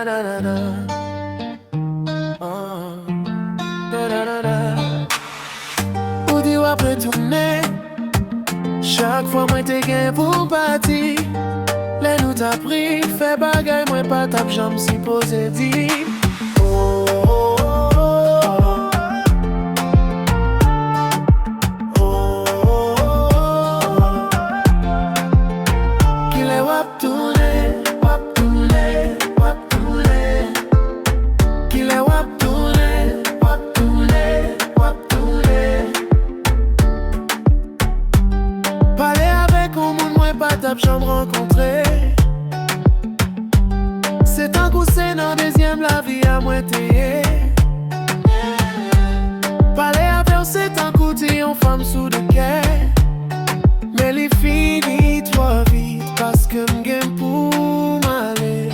da da da. Oh. Da da da da. Ou di wap retourner. Chaque fois moi te gen pou pati. Le nou ta pri, fè bagay mwen pa tap jam si pose di. Oh, oh, oh, oh. Oh, oh, oh. Kile wap tourne, wap tourne, wap tourne. Kile wap tourne, wap tourne, wap tourne. Pale avek ou moun mwen pa tap jam renkontre. C'est un coup c'est nan deuxième la vie à moi teye. Parler avec c'est un coup t'es une femme sous de quai. Mais les fini trop vite parce que m'gain pour m'aller.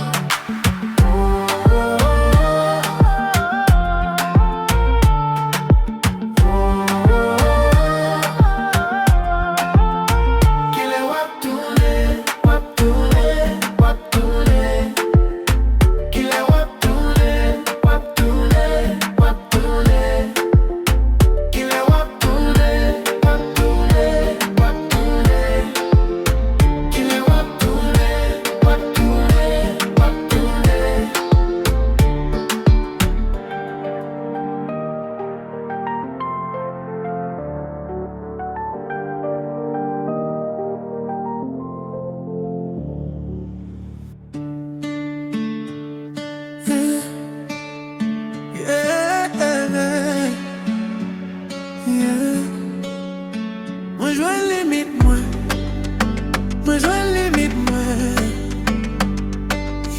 Moi je limite moi. Moi je limite moi.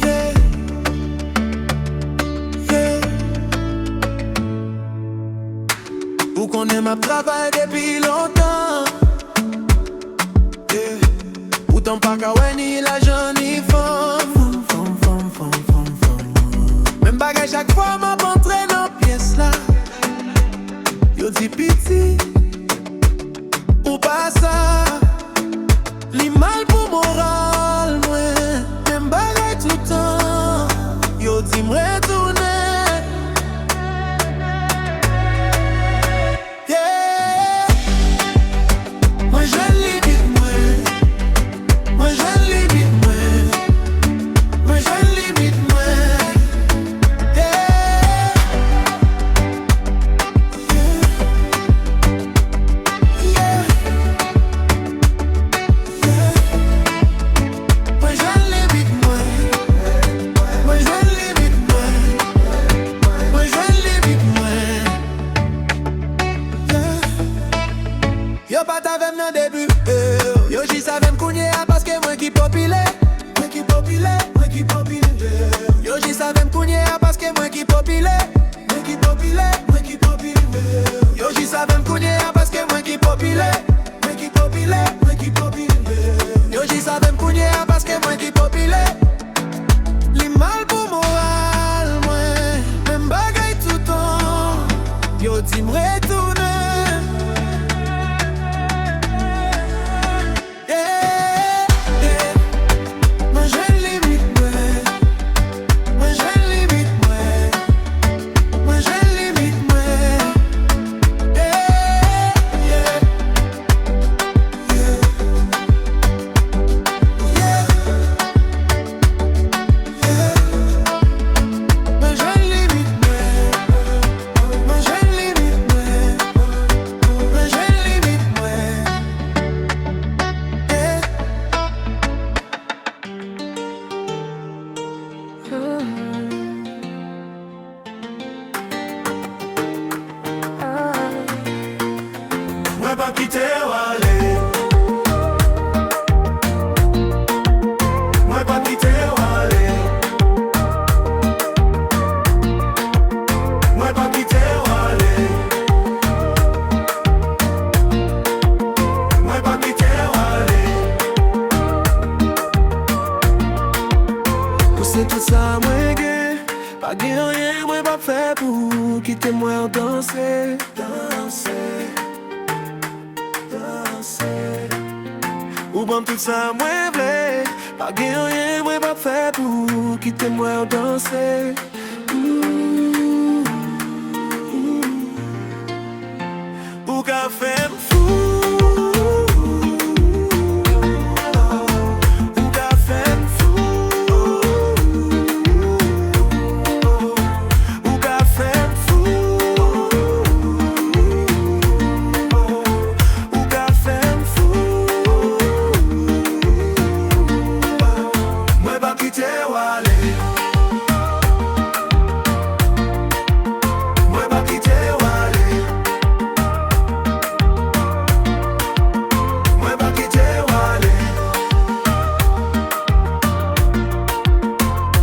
Yeah. Yeah. Ou qu'on aime à travailler depuis longtemps. Yeah. Pourtant pas qu'à ni l'argent ni femme. Même bagage chaque fois m'a montré dans pièce là. Yo di piti. Ou pas ça, li mal pour moral, moi. Même bagay tout temps, yo di m'retourner. Yeah. Moi je limite moi. Moi je limite moi. Moi je limite moi. Yo pas t'avem nan début, yo j'y savem kounye a parce que moi qui populaire. Moi qui populaire, moi qui populaire. Yo j'y savem kounye a parce que moi qui populaire. Moi qui populaire, moi qui populaire. Yo j'y savem kounye a parce que moi qui populaire. Moi qui populaire, moi qui populaire. Yo j'y savem kounye a parce que moi qui populaire. Li mal pour moral, moi. Même bagay tout temps. Yo di m'retourner. Moi pas quitter ou aller. Moi pas quitter ou aller. Moi pas quitter ou aller. Moi pas quitter ou aller. Pour c'est tout ça moi gain. Pas gain rien moi pas fait pour quitter moi danser. Ou bon tout ça moi vle, Pa gen rien mwen pa fè pou kite mwen ou danse. Ou ka fè m fou. Ou ka fè m fou. Ou ka fè m fou. Ou ka fè m fou. Mwen pa kite ou ale. Mwen pa kite ou ale. Mwen pa kite ou ale.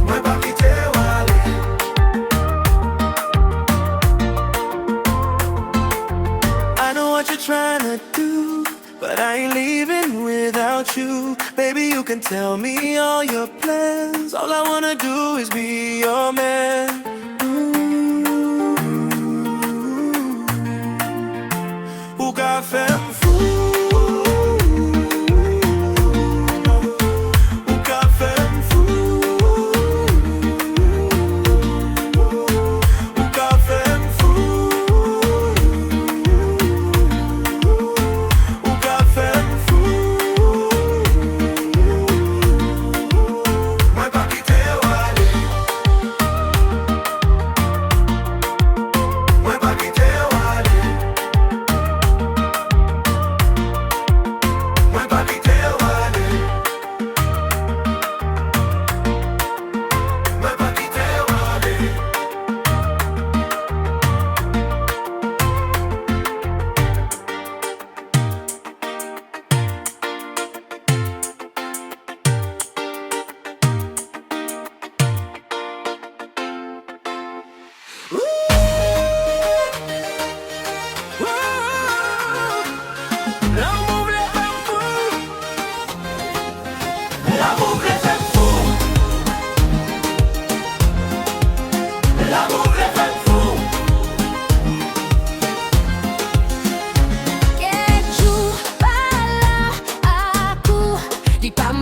Mwen pa kite ou ale. I know what you're trying to do, but I ain't leaving without you. Baby, you can tell me all your plans. All I wanna do is be your man. Ou ka fè m fou. Ou ka fè m fou. Ou ka fè m fou. Ou ka fè m fou. Mwen pa kite ou ale. Mwen pa kite ou ale. Mwen pa kite ou ale. Mwen pa kite ou ale. L'amour les fait fou. L'amour les fait fou. L'amour les fait fou. Keju pala aku di pam